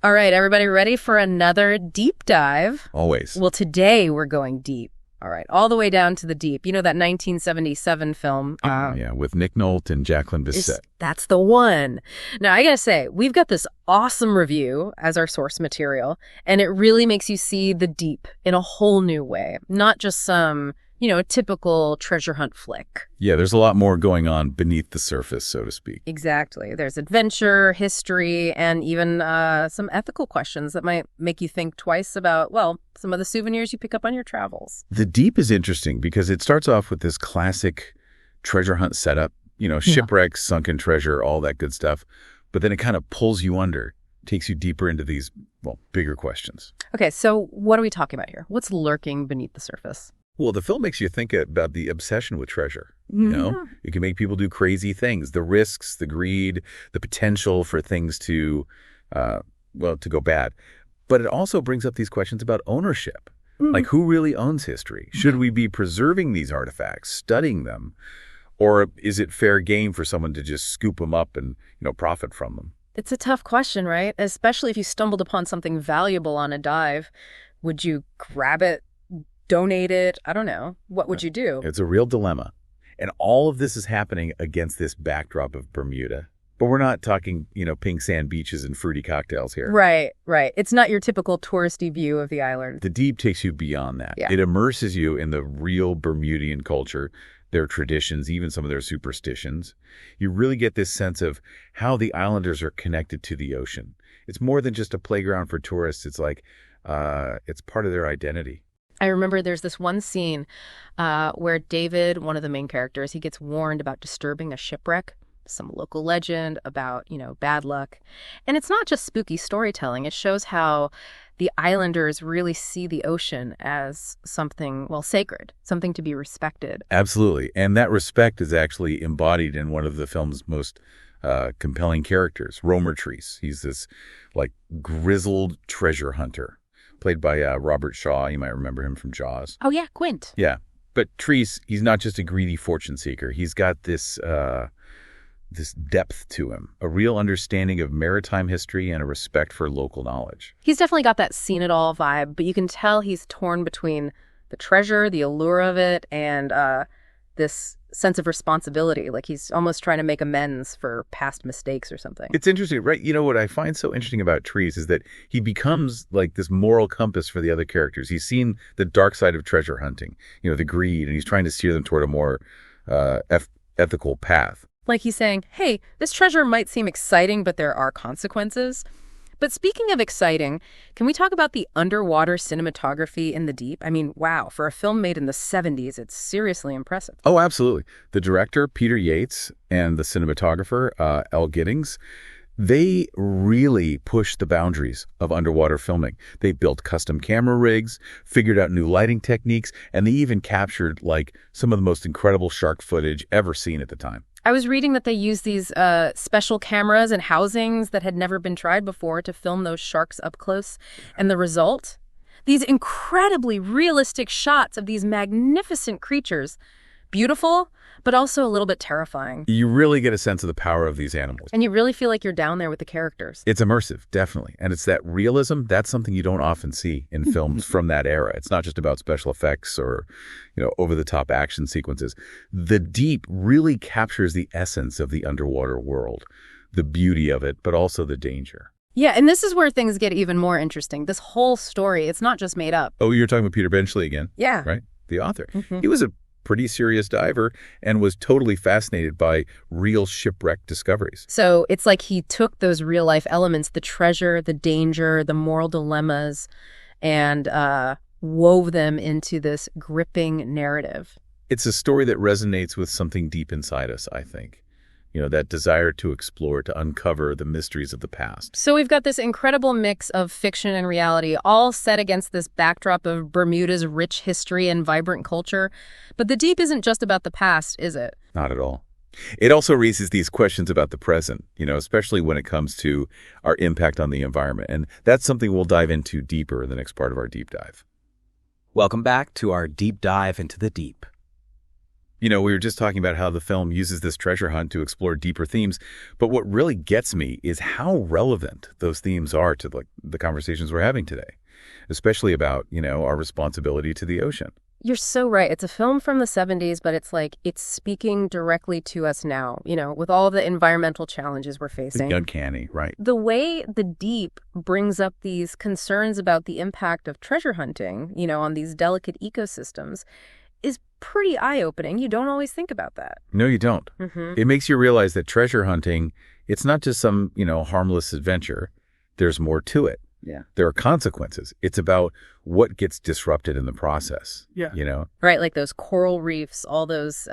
All right, everybody ready for another deep dive? Always. Well, today we're going deep. All right, all the way down to the deep. You know that 1977 film? Yeah, with Nick Nolte and Jacqueline Bisset. That's the one. Now, I gotta say, we've got this awesome review as our source material, and it really makes you see the deep in a whole new way. Not just some, a typical treasure hunt flick. Yeah, there's a lot more going on beneath the surface, so to speak. Exactly. There's adventure, history, and even some ethical questions that might make you think twice about, some of the souvenirs you pick up on your travels. The deep is interesting because it starts off with this classic treasure hunt setup, shipwrecks, sunken treasure, all that good stuff. But then it kind of pulls you under, takes you deeper into these, bigger questions. Okay, so what are we talking about here? What's lurking beneath the surface? Well, the film makes you think about the obsession with treasure. It can make people do crazy things, the risks, the greed, the potential for things to go bad. But it also brings up these questions about ownership. Like, who really owns history? Should we be preserving these artifacts, studying them? Or is it fair game for someone to just scoop them up and, profit from them? It's a tough question, right? Especially if you stumbled upon something valuable on a dive. Would you grab it? Donate it? I don't know. What would you do? It's a real dilemma. And all of this is happening against this backdrop of Bermuda. But we're not talking, pink sand beaches and fruity cocktails here. Right. It's not your typical touristy view of the island. The deep takes you beyond that. Yeah. It immerses you in the real Bermudian culture, their traditions, even some of their superstitions. You really get this sense of how the islanders are connected to the ocean. It's more than just a playground for tourists. It's like it's part of their identity. I remember there's this one scene where David, one of the main characters, he gets warned about disturbing a shipwreck, some local legend about, bad luck. And it's not just spooky storytelling. It shows how the islanders really see the ocean as something, sacred, something to be respected. Absolutely. And that respect is actually embodied in one of the film's most compelling characters, Romer Treece. He's this, grizzled treasure hunter, played by Robert Shaw. You might remember him from Jaws. Oh, yeah, Quint. Yeah. But Treece, he's not just a greedy fortune seeker. He's got this depth to him, a real understanding of maritime history and a respect for local knowledge. He's definitely got that seen it all vibe, but you can tell he's torn between the treasure, the allure of it, and this sense of responsibility. Like he's almost trying to make amends for past mistakes or something. It's interesting, right? What I find so interesting about Treece is that he becomes like this moral compass for the other characters. He's seen the dark side of treasure hunting, the greed, and he's trying to steer them toward a more ethical path. Like he's saying, hey, this treasure might seem exciting, but there are consequences. But speaking of exciting, can we talk about the underwater cinematography in the deep? I mean, wow, for a film made in the 70s, it's seriously impressive. Oh, absolutely. The director, Peter Yates, and the cinematographer, Elle Giddings, they really pushed the boundaries of underwater filming. They built custom camera rigs, figured out new lighting techniques, and they even captured some of the most incredible shark footage ever seen at the time. I was reading that they used these special cameras and housings that had never been tried before to film those sharks up close. And the result? These incredibly realistic shots of these magnificent creatures. Beautiful, but also a little bit terrifying. You really get a sense of the power of these animals. And you really feel like you're down there with the characters. It's immersive, definitely. And it's that realism, that's something you don't often see in films from that era. It's not just about special effects or, over-the-top action sequences. The deep really captures the essence of the underwater world, the beauty of it, but also the danger. Yeah, and this is where things get even more interesting. This whole story, it's not just made up. Oh, you're talking about Peter Benchley again? Yeah. Right? The author. He was a pretty serious diver and was totally fascinated by real shipwreck discoveries. So it's like he took those real life elements, the treasure, the danger, the moral dilemmas, and wove them into this gripping narrative. It's a story that resonates with something deep inside us, I think. That desire to explore, to uncover the mysteries of the past. So we've got this incredible mix of fiction and reality, all set against this backdrop of Bermuda's rich history and vibrant culture. But the deep isn't just about the past, is it? Not at all. It also raises these questions about the present, especially when it comes to our impact on the environment. And that's something we'll dive into deeper in the next part of our deep dive. Welcome back to our deep dive into the deep. We were just talking about how the film uses this treasure hunt to explore deeper themes, but what really gets me is how relevant those themes are to the conversations we're having today, especially about, our responsibility to the ocean. You're so right. It's a film from the 70s, but it's speaking directly to us now, with all the environmental challenges we're facing. It's uncanny, right? The way The Deep brings up these concerns about the impact of treasure hunting, on these delicate ecosystems is pretty eye-opening. You don't always think about that. No, you don't. Mm-hmm. It makes you realize that treasure hunting, it's not just some, harmless adventure. There's more to it. Yeah. There are consequences. It's about what gets disrupted in the process. Yeah. Right, like those coral reefs, all those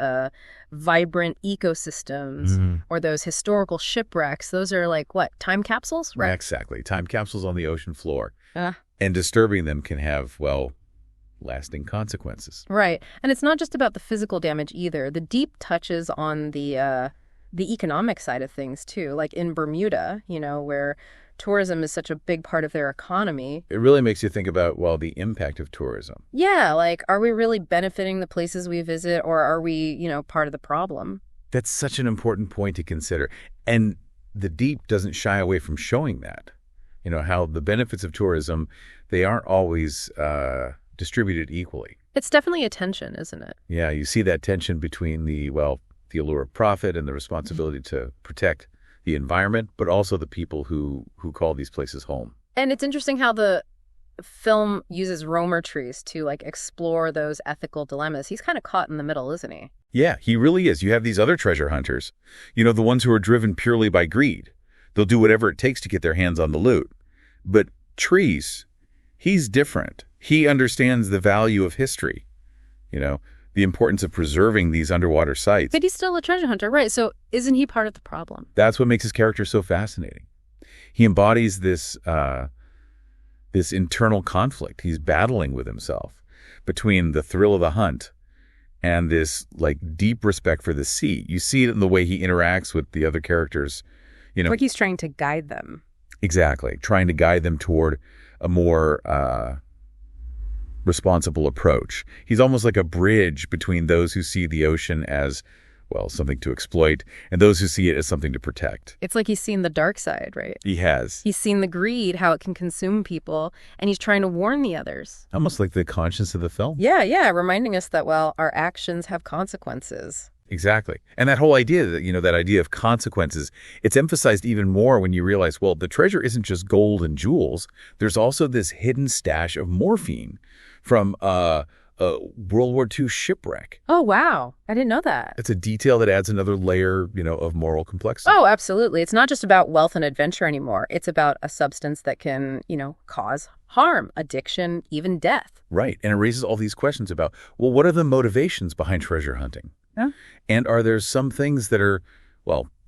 vibrant ecosystems, or those historical shipwrecks. Those are like, what, time capsules? Right. Exactly. Time capsules on the ocean floor. And disturbing them can have, lasting consequences. Right. And it's not just about the physical damage either. The Deep touches on the economic side of things, too. Like in Bermuda, where tourism is such a big part of their economy. It really makes you think about, the impact of tourism. Yeah, like, are we really benefiting the places we visit, or are we, part of the problem? That's such an important point to consider. And The Deep doesn't shy away from showing that. How the benefits of tourism, they aren't always distributed equally. It's definitely a tension, isn't it? Yeah, you see that tension between the allure of profit and the responsibility to protect the environment, but also the people who call these places home. And it's interesting how the film uses Romer Treece to explore those ethical dilemmas. He's kind of caught in the middle, isn't he? Yeah, he really is. You have these other treasure hunters, the ones who are driven purely by greed. They'll do whatever it takes to get their hands on the loot. But Treece, he's different. He understands the value of history, the importance of preserving these underwater sites. But he's still a treasure hunter, right? So isn't he part of the problem? That's what makes his character so fascinating. He embodies this internal conflict. He's battling with himself between the thrill of the hunt and this deep respect for the sea. You see it in the way he interacts with the other characters. Like he's trying to guide them. Exactly. Trying to guide them toward a more responsible approach. He's almost like a bridge between those who see the ocean as, something to exploit and those who see it as something to protect. It's like he's seen the dark side, right? He has. He's seen the greed, how it can consume people, and he's trying to warn the others. Almost like the conscience of the film. Yeah, reminding us that, our actions have consequences. Exactly. And that whole idea, that idea of consequences, it's emphasized even more when you realize, the treasure isn't just gold and jewels. There's also this hidden stash of morphine from a World War II shipwreck. Oh, wow. I didn't know that. It's a detail that adds another layer, of moral complexity. Oh, absolutely. It's not just about wealth and adventure anymore. It's about a substance that can, cause harm, addiction, even death. Right. And it raises all these questions about, what are the motivations behind treasure hunting? Yeah. And are there some things that are,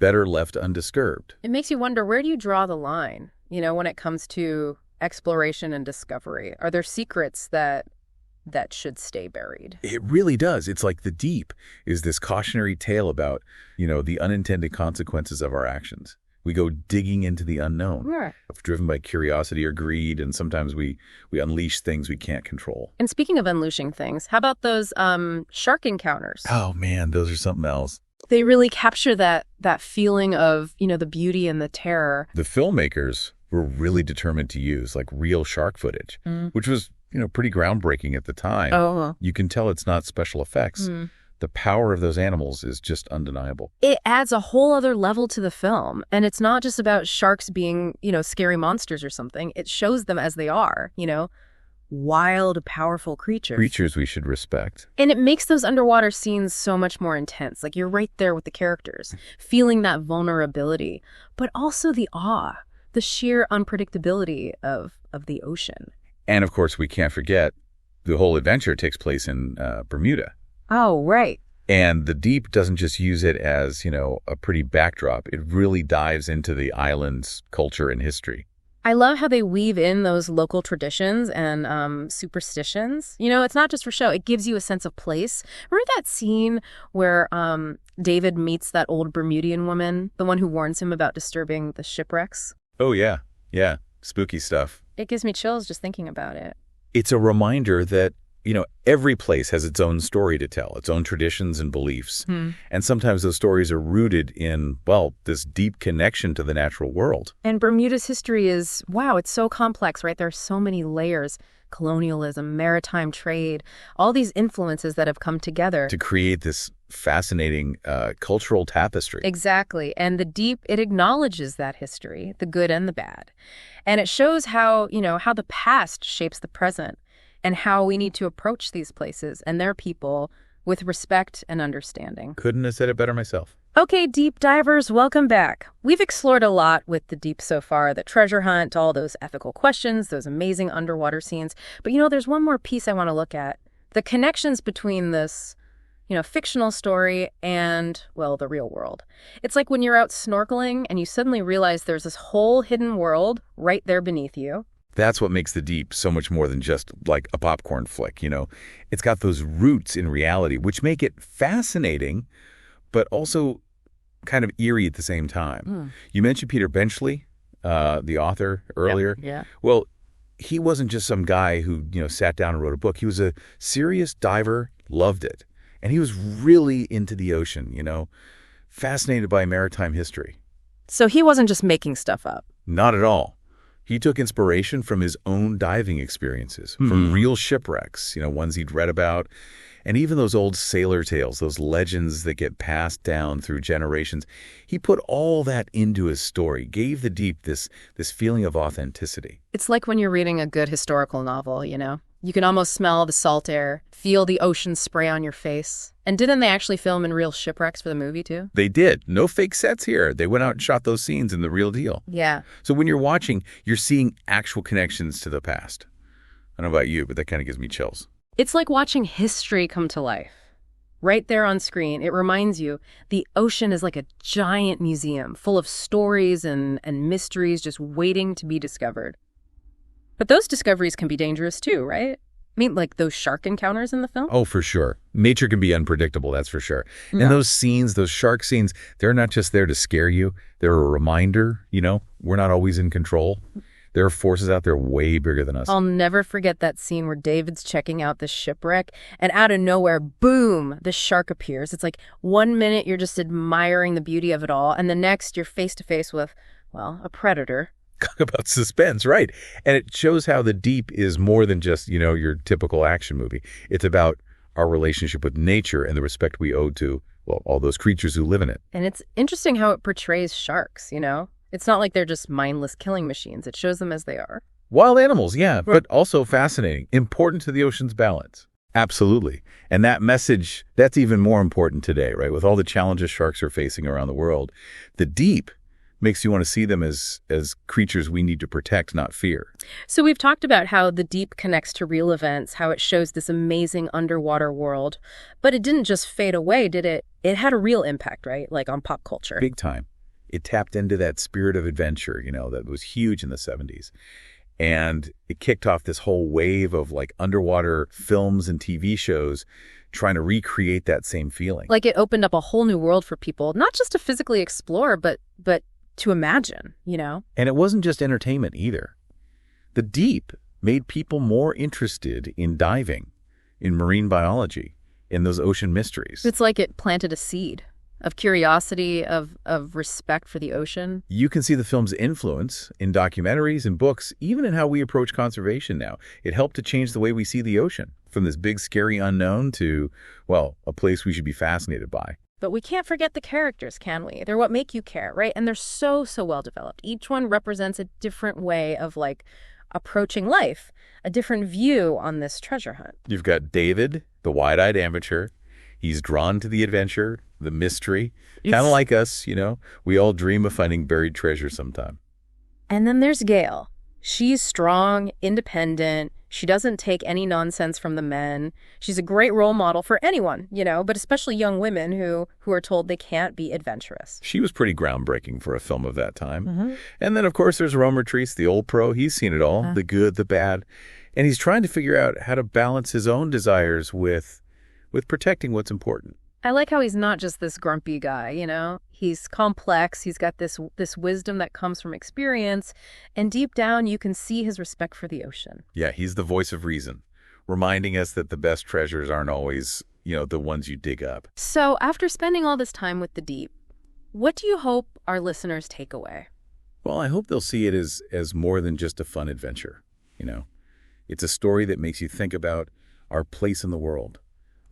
better left undisturbed? It makes you wonder, where do you draw the line, when it comes to exploration and discovery? Are there secrets that should stay buried? It really does. It's like The Deep is this cautionary tale about, the unintended consequences of our actions. We go digging into the unknown, driven by curiosity or greed, and sometimes we unleash things we can't control. And speaking of unleashing things, how about those shark encounters? Oh, man, those are something else. They really capture that feeling of, the beauty and the terror. The filmmakers were really determined to use real shark footage, which was, pretty groundbreaking at the time. Oh. You can tell it's not special effects. The power of those animals is just undeniable. It adds a whole other level to the film. And it's not just about sharks being, scary monsters or something. It shows them as they are, wild, powerful creatures. Creatures we should respect. And it makes those underwater scenes so much more intense. You're right there with the characters, feeling that vulnerability, but also the awe, the sheer unpredictability of the ocean. And of course, we can't forget the whole adventure takes place in Bermuda. Oh, right. And The Deep doesn't just use it as, a pretty backdrop. It really dives into the island's culture and history. I love how they weave in those local traditions and superstitions. It's not just for show. It gives you a sense of place. Remember that scene where David meets that old Bermudian woman, the one who warns him about disturbing the shipwrecks? Oh, yeah. Yeah. Spooky stuff. It gives me chills just thinking about it. It's a reminder that, every place has its own story to tell, its own traditions and beliefs. And sometimes those stories are rooted in, well, this deep connection to the natural world. And Bermuda's history is, wow, it's so complex, right? There are so many layers. Colonialism, maritime trade, all these influences that have come together to create this fascinating cultural tapestry. Exactly. And the Deep, it acknowledges that history, the good and the bad. And it shows how the past shapes the present and how we need to approach these places and their people with respect and understanding. Couldn't have said it better myself. Okay, deep divers, welcome back. We've explored a lot with the deep so far, the treasure hunt, all those ethical questions, those amazing underwater scenes. But there's one more piece I want to look at. The connections between this, fictional story and, well, the real world. It's like when you're out snorkeling and you suddenly realize there's this whole hidden world right there beneath you. That's what makes The Deep so much more than just like a popcorn flick, It's got those roots in reality, which make it fascinating, but also kind of eerie at the same time. You mentioned Peter Benchley, the author, earlier. Yeah. Well, he wasn't just some guy who, sat down and wrote a book. He was a serious diver, loved it. And he was really into the ocean, fascinated by maritime history. So he wasn't just making stuff up. Not at all. He took inspiration from his own diving experiences, from real shipwrecks, ones he'd read about, and even those old sailor tales, those legends that get passed down through generations. He put all that into his story, gave The Deep this feeling of authenticity. It's like when you're reading a good historical novel, You can almost smell the salt air, feel the ocean spray on your face. And didn't they actually film in real shipwrecks for the movie, too? They did. No fake sets here. They went out and shot those scenes in the real deal. Yeah. So when you're watching, you're seeing actual connections to the past. I don't know about you, but that kind of gives me chills. It's like watching history come to life. Right there on screen, it reminds you the ocean is like a giant museum full of stories and mysteries just waiting to be discovered. But those discoveries can be dangerous too, right? I mean, like those shark encounters in the film? Oh, for sure. Nature can be unpredictable, that's for sure. Yeah. And those scenes, those shark scenes, they're not just there to scare you. They're a reminder, we're not always in control. There are forces out there way bigger than us. I'll never forget that scene where David's checking out the shipwreck, and out of nowhere, boom, the shark appears. It's like 1 minute you're just admiring the beauty of it all, and the next you're face to face with, well, a predator. Talk about suspense, right? And it shows how The Deep is more than just, your typical action movie. It's about our relationship with nature and the respect we owe to, well, all those creatures who live in it. And it's interesting how it portrays sharks, It's not like they're just mindless killing machines. It shows them as they are. Wild animals, yeah, but also fascinating, important to the ocean's balance. Absolutely. And that message, that's even more important today, right? With all the challenges sharks are facing around the world. The Deep makes you want to see them as creatures we need to protect, not fear. So we've talked about how The Deep connects to real events, how it shows this amazing underwater world. But it didn't just fade away, did it? It had a real impact, right? Like on pop culture. Big time. It tapped into that spirit of adventure, that was huge in the 70s. And it kicked off this whole wave of like underwater films and TV shows trying to recreate that same feeling. Like it opened up a whole new world for people, not just to physically explore, but to imagine, And it wasn't just entertainment either. The Deep made people more interested in diving, in marine biology, in those ocean mysteries. It's like it planted a seed of curiosity, of respect for the ocean. You can see the film's influence in documentaries and books, even in how we approach conservation now. It helped to change the way we see the ocean, from this big, scary unknown to, well, a place we should be fascinated by. But we can't forget the characters, can we? They're what make you care, right? And they're so well developed. Each one represents a different way of like approaching life, a different view on this treasure hunt. You've got David, the wide-eyed amateur. He's drawn to the adventure, the mystery, kind of like us, We all dream of finding buried treasure sometime. And then there's Gail. She's strong, independent. She doesn't take any nonsense from the men. She's a great role model for anyone, but especially young women who are told they can't be adventurous. She was pretty groundbreaking for a film of that time. Mm-hmm. And then, of course, there's Romer Treece, the old pro. He's seen it all, the good, the bad. And he's trying to figure out how to balance his own desires with protecting what's important. I like how he's not just this grumpy guy, He's complex. He's got this wisdom that comes from experience. And deep down, you can see his respect for the ocean. Yeah, he's the voice of reason. reminding us that the best treasures aren't always, the ones you dig up. So after spending all this time with the deep, what do you hope our listeners take away? Well, I hope they'll see it as more than just a fun adventure. It's a story that makes you think about our place in the world,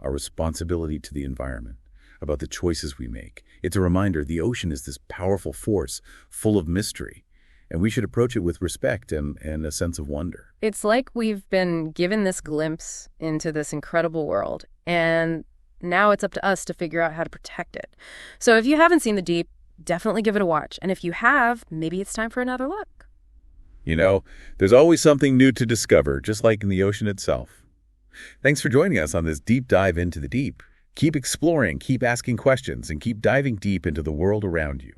our responsibility to the environment, about the choices we make. It's a reminder the ocean is this powerful force full of mystery, and we should approach it with respect and a sense of wonder. It's like we've been given this glimpse into this incredible world, and now it's up to us to figure out how to protect it. So if you haven't seen The Deep, definitely give it a watch. And if you have, maybe it's time for another look. There's always something new to discover, just like in the ocean itself. Thanks for joining us on this deep dive into the deep. Keep exploring, keep asking questions, and keep diving deep into the world around you.